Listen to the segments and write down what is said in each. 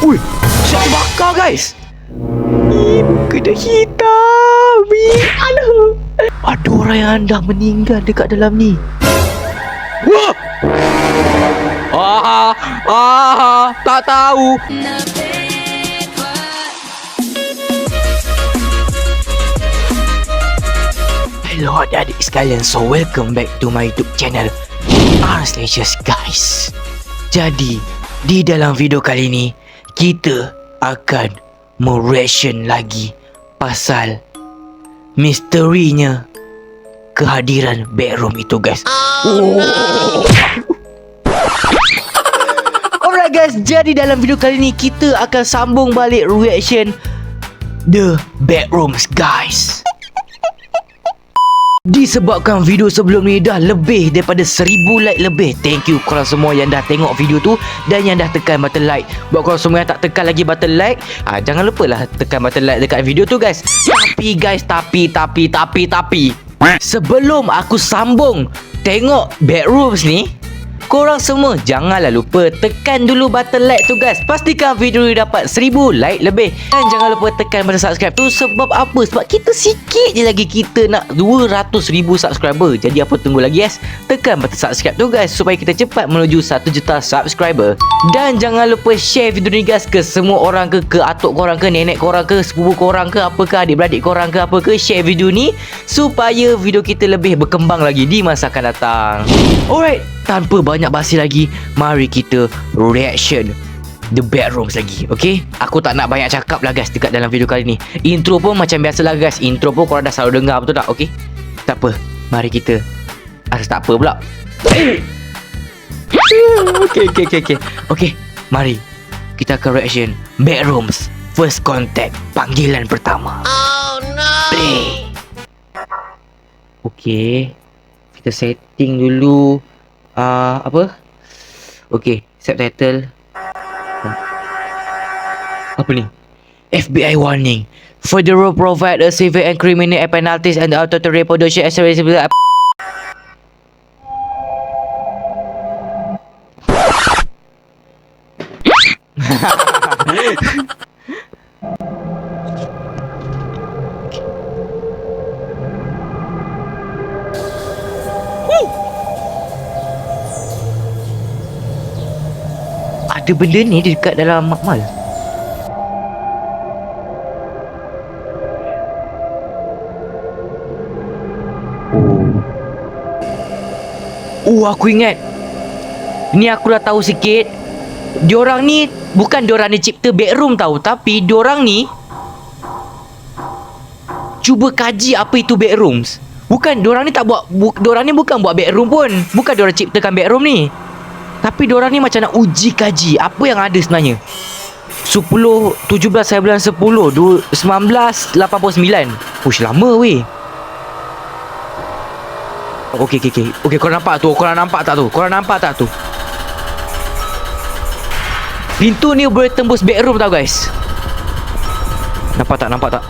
Ui, siap terbakar guys. Muka dah hitam. Aduh. Ada orang yang dah meninggal dekat dalam ni. Wah. Tak tahu. Hello adik-adik sekalian, so welcome back to my YouTube channel Arslicious guys. Jadi di dalam video kali ni kita akan mereaction lagi pasal misterinya kehadiran backroom itu guys. Alright guys, jadi dalam video kali ni kita akan sambung balik reaction The Backrooms guys. Disebabkan video sebelum ni dah lebih daripada 1000 like lebih. Thank you korang semua yang dah tengok video tu dan yang dah tekan button like. Buat korang semua yang tak tekan lagi button like, jangan lupa lah tekan button like dekat video tu guys. Tapi guys, tapi sebelum aku sambung tengok Backrooms ni, korang semua janganlah lupa tekan dulu button like tu guys. Pastikan video ni dapat 1000 like lebih. Dan jangan lupa tekan button subscribe tu. Sebab apa? Sebab kita sikit je lagi kita nak 200,000 subscriber. Jadi apa tunggu lagi guys? Tekan button subscribe tu guys, supaya kita cepat menuju 1 juta subscriber. Dan jangan lupa share video ni guys ke semua orang ke atuk korang ke, nenek korang ke, sepupu korang ke, apa ke, adik-beradik korang ke, apa ke. Share video ni supaya video kita lebih berkembang lagi di masa akan datang. Alright, tanpa banyak basi lagi, mari kita reaction The Backrooms lagi. Okay, aku tak nak banyak cakap lah guys dekat dalam video kali ni. Intro pun macam biasa lah guys. Intro pun korang dah selalu dengar, betul tak? Okay, tak apa, mari kita tak apa pula. Okay, mari kita akan reaction Backrooms First Contact, panggilan pertama. Oh no. Play. Okay, kita setting dulu. Apa? Okay, subtitle. Apa ni? FBI warning. Federal provide a civil and criminal penalties and auto reproduction as a result. Ada benda ni dekat dalam makmal. Aku ingat. Ni aku dah tahu sikit. Diorang ni bukan diorang ni cipta backroom tahu, tapi diorang ni cuba kaji apa itu backrooms. Bukan diorang ni tak buat diorang ni bukan buat backroom pun. Bukan diorang ciptakan backroom ni. Tapi diorang ni macam nak uji kaji apa yang ada sebenarnya. 17 hari bulan 10 1989. Ush, lama weh. Okay, korang nampak tu? Korang nampak tak tu? Pintu ni boleh tembus backroom tau guys. Nampak tak?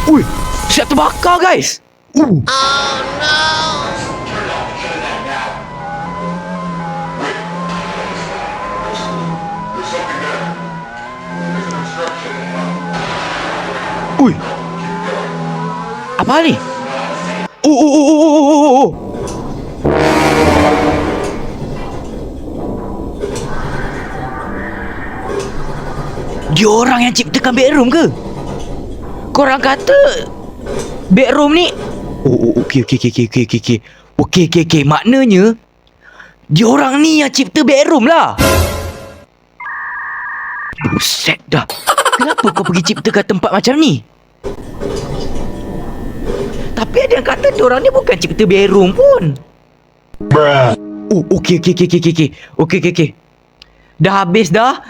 Ui, siap terbakar guys. Oh no. Ui, apa ni? Diorang yang ciptakan backroom ke? Korang kata backroom ni Okay, maknanya diorang ni yang cipta backroom lah. Buset dah. Kenapa kau pergi ciptakan tempat macam ni? Tapi ada yang kata diorang ni bukan cipta backroom pun. Okay. Dah habis dah.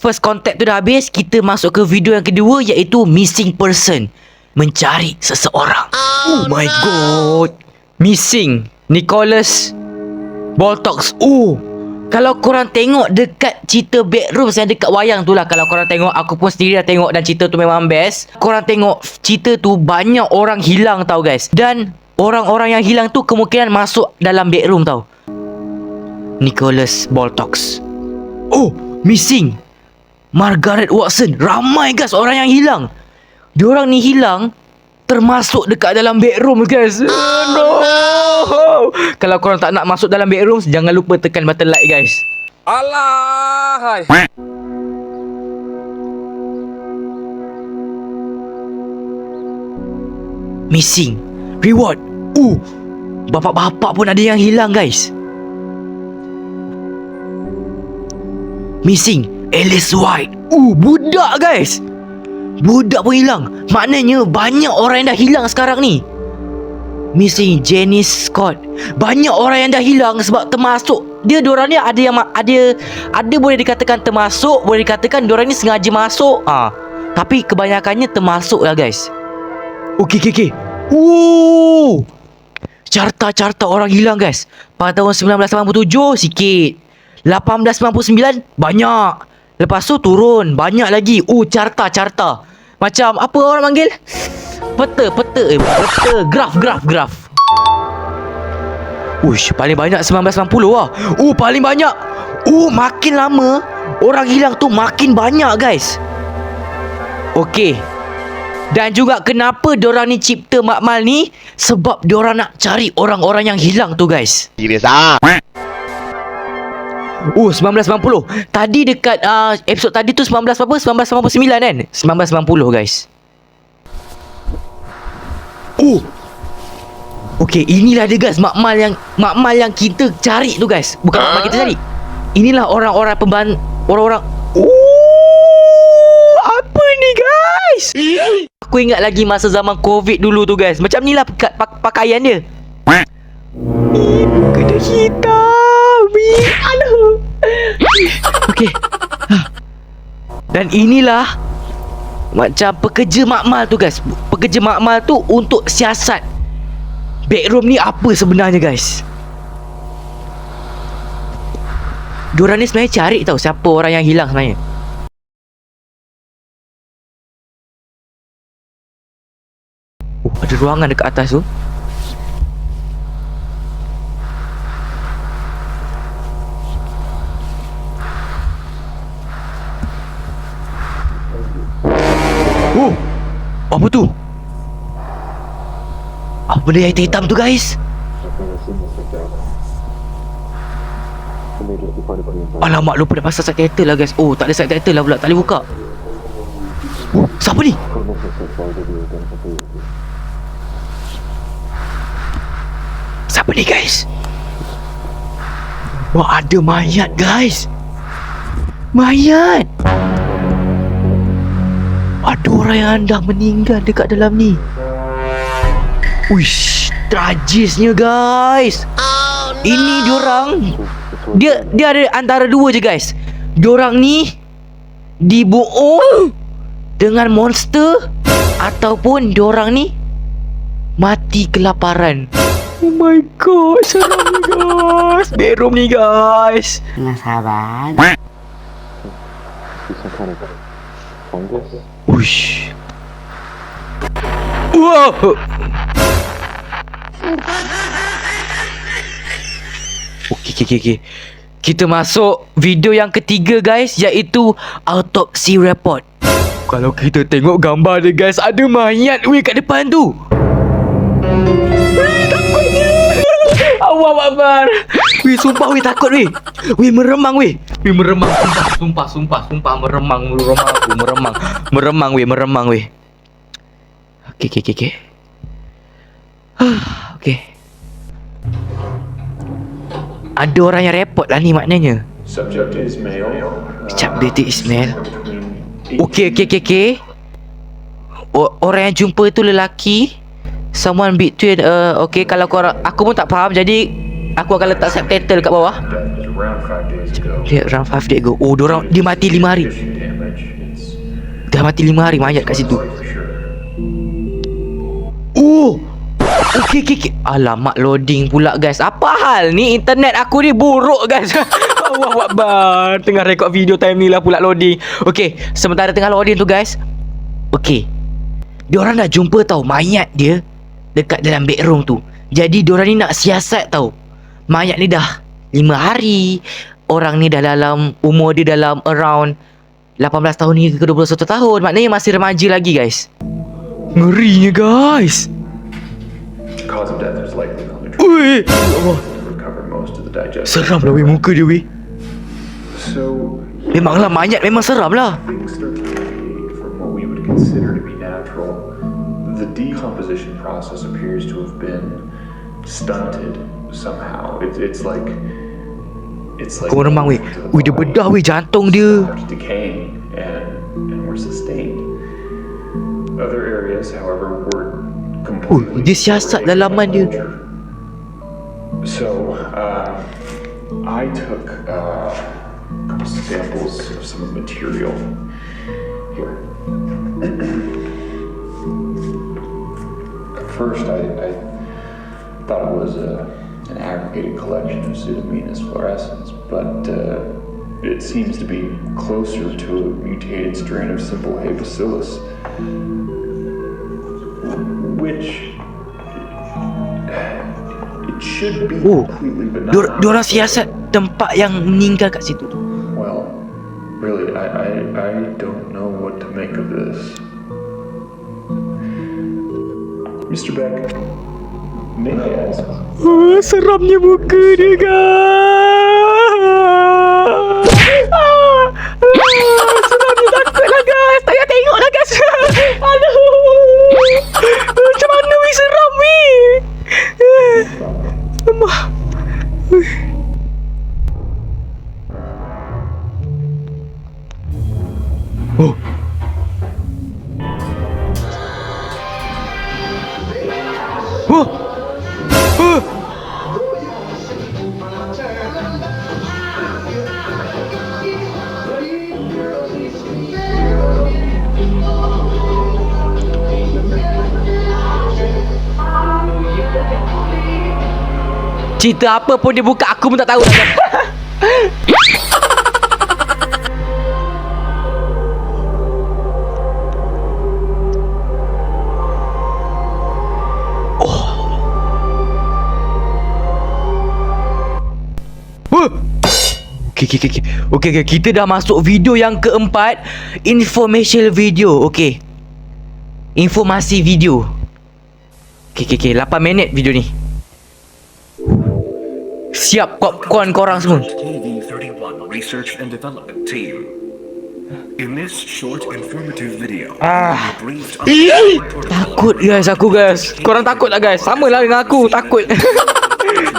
First contact tu dah habis. Kita masuk ke video yang kedua, iaitu missing person, mencari seseorang. Oh my god. Missing Nicholas Boltox. Kalau korang tengok dekat cerita Backrooms yang dekat wayang tu lah, kalau korang tengok, aku pun sendiri dah tengok dan cerita tu memang best. Korang tengok cerita tu banyak orang hilang tau guys. Dan orang-orang yang hilang tu kemungkinan masuk dalam bedroom tau. Nicholas Boltox. Oh, missing Margaret Watson. Ramai guys orang yang hilang. Diorang ni hilang termasuk dekat dalam bedroom guys. No. Kalau korang tak nak masuk dalam bedroom, jangan lupa tekan button like guys. Alah. Missing reward. Bapak-bapak pun ada yang hilang guys. Missing Alice White. Budak guys. Budak pun hilang. Maknanya banyak orang yang dah hilang sekarang ni. Missing Janice Scott. Banyak orang yang dah hilang sebab termasuk diorang ni ada yang ada boleh dikatakan termasuk, boleh dikatakan diorang ni sengaja masuk. Tapi kebanyakannya termasuk lah guys. Okey. Carta orang hilang guys. Pada tahun 1987 sikit. 1899 banyak. Lepas tu turun banyak lagi. Carta. Macam apa orang panggil? Peta. Graf. Uish, paling banyak 1990 lah. Paling banyak. Makin lama orang hilang tu makin banyak guys. Okey. Dan juga kenapa diorang ni cipta makmal ni? Sebab diorang nak cari orang-orang yang hilang tu guys. Serius ah. 1990. Tadi dekat episod tadi tu 1999 kan? 1990 guys. Okey, inilah dia guys makmal yang kita cari tu guys. Bukan makmal kita cari. Inilah orang-orang orang-orang. Apa ni guys? Aku ingat lagi masa zaman Covid dulu tu guys. Macam ni lah pakaian dia. Muka dia hitam. Aduh. Okey. Dan inilah macam pekerja makmal tu guys. Pekerja makmal tu untuk siasat bedroom ni apa sebenarnya guys. Diorang ni sebenarnya cari tahu siapa orang yang hilang sebenarnya. Ada ruangan dekat atas tu. Apa tu? Apa benda yang hitam tu guys? Alamak, lupa dah pasal subtitle lah guys. Tak ada subtitle lah pula. Tak boleh buka. Siapa ni? Siapa ni guys? Wah, ada mayat guys. Mayat. Ada orang yang dah meninggal dekat dalam ni. Uish, tragisnya guys. Ini diorang Dia ada antara dua je guys. Diorang ni dibunuh dengan monster, ataupun diorang ni mati kelaparan. Oh my god, seram ni guys. Bedroom ni guys. Nggak sabar. Uish. Wow. Okey. Kita masuk video yang ketiga guys, iaitu autopsy report. Kalau kita tengok gambar dia guys, ada mayat weh kat depan tu. Takutnya. Allah Akbar. Weh, sumpah weh, takut weh. Weh, meremang weh. Weh, meremang. Sumpah meremang weh. Okey. Okey. Ada orang yang report lah ni maknanya. Subject is male. Okey. Orang yang jumpa tu lelaki. Someone between okey, kalau korang, aku pun tak faham, jadi aku akan letak subtitle kat bawah. Lihat around 5 days ago. Dia mati 5 hari. Dah mati 5 hari mayat kat situ. Okey. Alamak, loading pula guys. Apa hal ni? Internet aku ni buruk guys. Allah Akbar. Tengah rekod video time ni lah pula loading. Okey, sementara tengah loading tu guys. Okey, diorang dah jumpa tau mayat dia dekat dalam bedroom tu. Jadi diorang ni nak siasat tau. Mayat ni dah 5 hari. Orang ni dah dalam, umur dia dalam around 18 tahun hingga ke 21 tahun. Maknanya masih remaja lagi guys. Ngerinya guys. Cause of death is likely Ui, to recover most of the digestive. seram lah weh muka dia weh. So Memanglah mayat memang seram lah. things start to deviate from what we would consider to be natural. The decomposition process appears to have been stunted somehow. It's like Kau remang weh. Ui, dia bedah weh jantung dia. stopped decaying and were sustained. Other areas, however, were completely. Dia siasat dalaman dia. So, I took a couple samples of some of the material here. At first, I thought it was an aggregated collection of Pseudomonas fluorescens, but it seems to be closer to a mutated strain of simple Hay bacillus, which it should be completely benign. Diorang siasat tempat yang meninggal kat situ tu. Well, really, I don't know what to make of this. Mr. Beck, may I ask? Seramnya muka dia guys. Seramnya, takut lah guys. Tak payah tengok lah guys. Aduh, macam mana weh, seram weh. Lemah. Oh. Oh. Oh. Cerita apa pun dia buka, aku pun tak tahu lah. Okay, kita dah masuk video yang keempat. Informational video. Okay, informasi video. Okay, 8 minit video ni. Siap popcorn korang semua. KV-31 Research and Development Team. In this short informative video, briefed on Takut guys aku guys. Korang takut lah guys. Sama lah dengan aku, takut.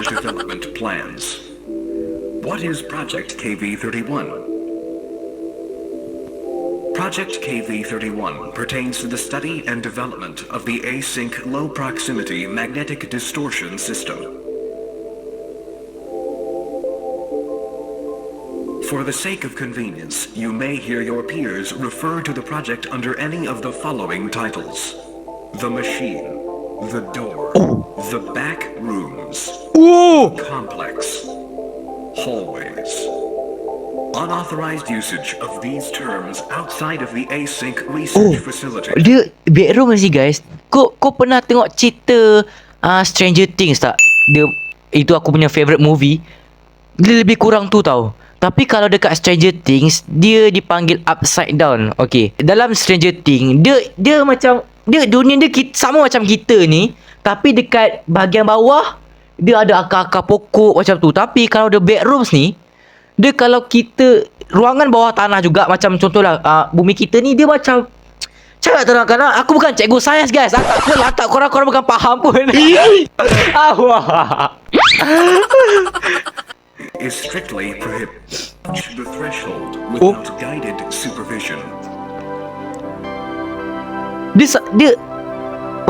development plans. What is Project KV-31? Project KV-31 pertains to the study and development of the async low-proximity magnetic distortion system. For the sake of convenience, you may hear your peers refer to the project under any of the following titles: The Machine, The Door, The Back Rooms, Complex, Hallways. Unauthorized usage of these terms outside of the async research facility. Dia bedroom sih guys. Kau pernah tengok cerita Stranger Things tak? Dia, itu aku punya favourite movie. Dia lebih kurang tu tau. Tapi kalau dekat Stranger Things, dia dipanggil upside down. Okay, dalam Stranger Things, dia macam, dunia dia sama macam kita ni, tapi dekat bahagian bawah dia ada akar-akar pokok macam tu. Tapi kalau the bedrooms ni, dia kalau kita ruangan bawah tanah juga, macam contohlah bumi kita ni, dia macam, cakap terangkan lah, aku bukan cikgu sains guys. Tak korang bukan faham pun. Is strictly prohibited. The threshold without guided supervision.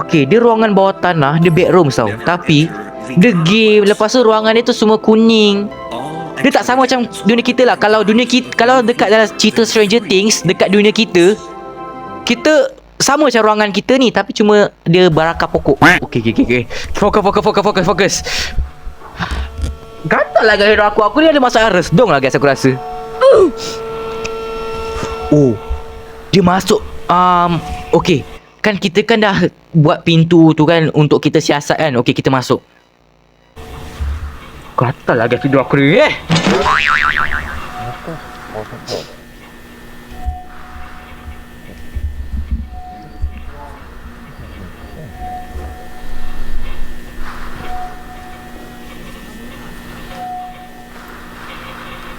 Okay, dia ruangan bawah tanah, dia bedroom tau. Tapi dia game, lepas tu ruangan dia tu semua kuning. Dia tak sama macam dunia kita lah. Kalau dunia kita, kalau dekat dalam cerita Stranger Things, dekat dunia kita sama macam ruangan kita ni, tapi cuma dia berakar pokok. Okay. Fokus. Gatal lah guys aku. Aku ni ada masalah resdung lah guys, aku rasa. Oh, dia masuk. Okay, Kan kita kan dah buat pintu tu kan untuk kita siasat kan. Okey, kita masuk. Gatal lah guys tidur aku ni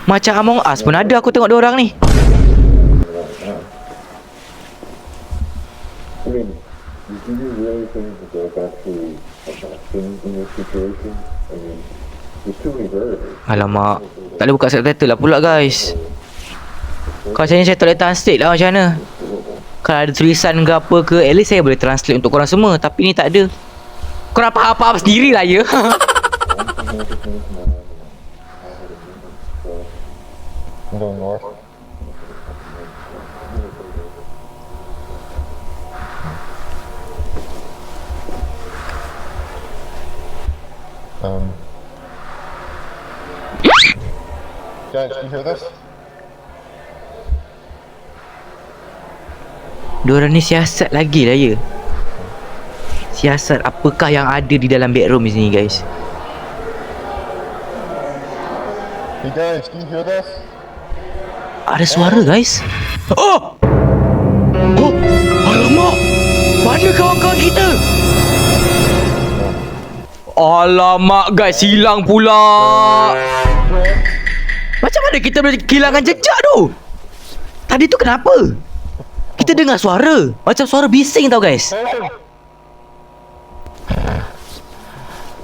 Macam Among Us pun ada aku tengok dia orang ni. I mean, do you really think that there's actually a vaccine in this situation? I mean, there's too many variables. Alamak, tak boleh buka subtitle lah pula guys. Kalau macam ni saya tak boleh translate lah macam mana. Kalau ada tulisan ke apa ke, at least saya boleh translate untuk korang semua. Tapi ni tak ada. Korang faham-faham sendiri lah ya. I'm going north. Guys, can you hear this? Diorang ni siasat lagi lah ya. Siasat apakah yang ada di dalam bedroom ni guys. Hey guys, can you hear this? Ada suara guys. Oh! Oh! Alamak! Mana kawan-kawan kita? Alamak guys, hilang pula. Macam mana kita boleh kehilangan jejak tu? Tadi tu kenapa? Kita dengar suara. Macam suara bising tau guys.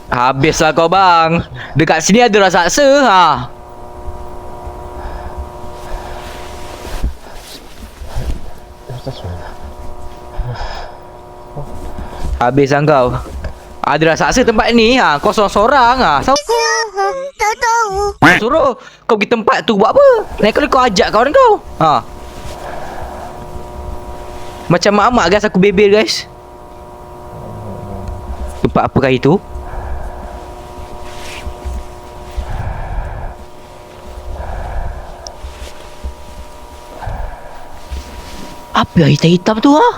Habislah kau bang. Dekat sini ada raksasa ha. Habis lah kau. Ada raksasa tempat ni ha. Kau sorang-sorang ha. Tak tahu. Suruh kau pergi tempat tu buat apa? Naik kali kau ajak kawan kau ha. Macam mak-mak guys, aku bebel guys. Tempat apakah itu? Apa yang hitam-hitam tu ha?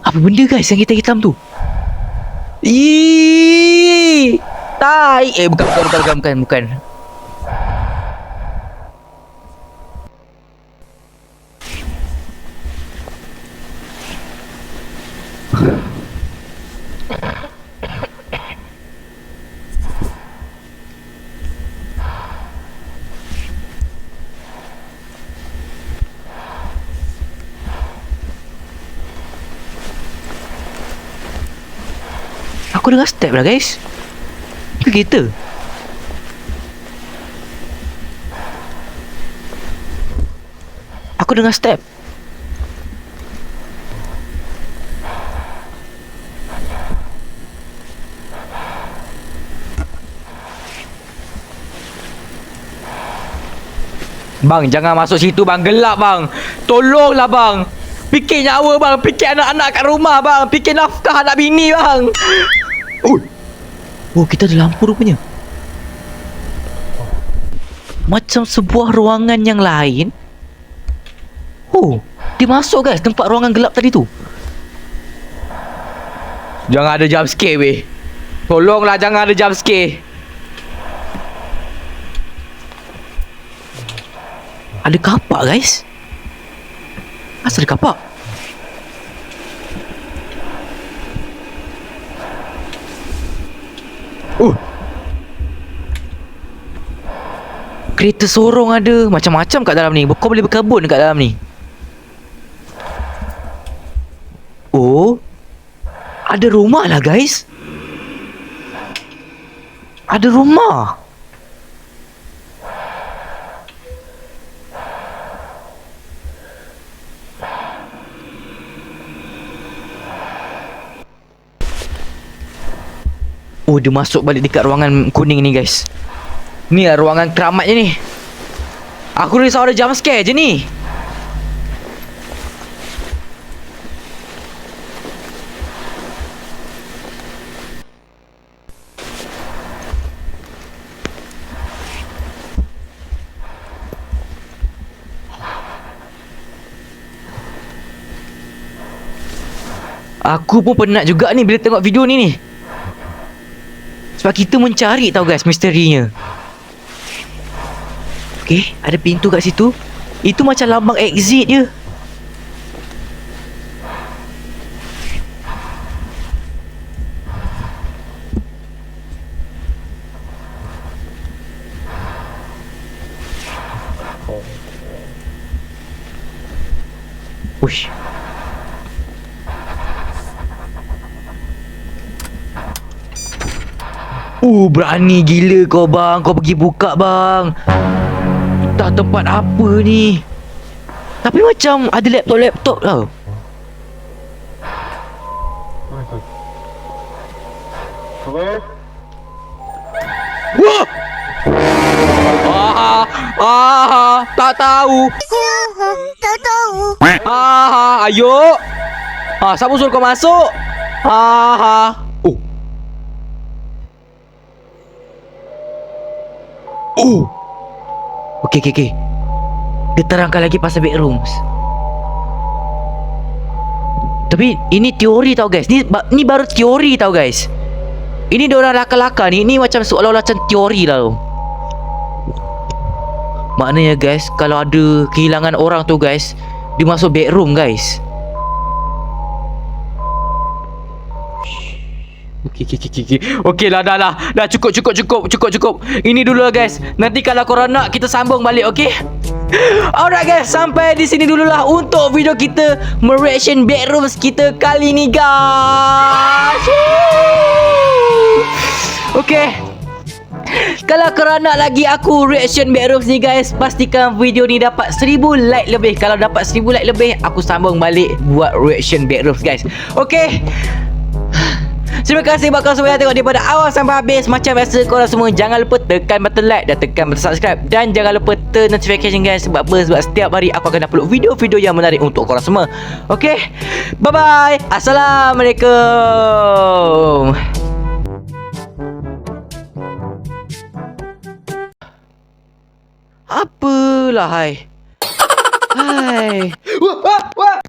Apa benda guys yang hitam-hitam tu? Ih, tai. Bukan. Aku dengar step lah guys. Ke kereta? Aku dengar step. Bang, jangan masuk situ bang. Gelap bang. Tolonglah bang. Fikir nyawa bang. Fikir anak-anak kat rumah bang. Fikir nafkah anak bini bang. Oh, kita ada lampu rupanya. Macam sebuah ruangan yang lain. Oh, dia masuk guys tempat ruangan gelap tadi tu. Jangan ada jump scare weh. Tolonglah jangan ada jump scare. Ada kapak guys. Asal ada kapak? Kereta sorong ada. Macam-macam kat dalam ni. Kau boleh berkebun kat dalam ni. Oh, ada rumah lah guys. Ada rumah. Oh, dia masuk balik dekat ruangan kuning ni guys. Ni lah ruangan keramatnya ni. Aku risau ada jump scare je ni. Aku pun penat juga ni bila tengok video ni. Sebab kita mencari tau guys misterinya. Okay, ada pintu kat situ. Itu macam lambang exit je. Uish. Berani gila kau bang. Kau pergi buka bang. Entah tempat apa ni. Tapi macam ada laptop-laptop tau. Wah! Tak tahu. Tak tahu. Ayo. Siapa suruh kau masuk? Okey. Dia terangkan lagi pasal bedrooms. Tapi ini teori tau guys. Ni baru teori tau guys. Ini diorang laka-laka ni. Ini macam seolah-olah macam teori tau. Maknanya guys, kalau ada kehilangan orang tu guys, dia masuk bedroom guys. Okey lah, dah cukup. Ini dulu lah guys. Nanti kalau korang nak, kita sambung balik, okey? Alright guys, sampai di sini dululah untuk video kita mereaction bedrooms kita kali ni guys. Okey. Kalau korang nak lagi aku reaction bedrooms ni guys, pastikan video ni dapat 1000 like lebih. Kalau dapat 1000 like lebih, aku sambung balik buat reaction bedrooms guys. Okey. Terima kasih buat korang semua yang tengok daripada awal sampai habis. Macam biasa, korang semua jangan lupa tekan button like dan tekan button subscribe. Dan jangan lupa turn notification guys. Sebab apa? Sebab setiap hari aku akan upload video-video yang menarik untuk korang semua. Okay, bye-bye. Assalamualaikum. Apalah hai. Hai. Wah.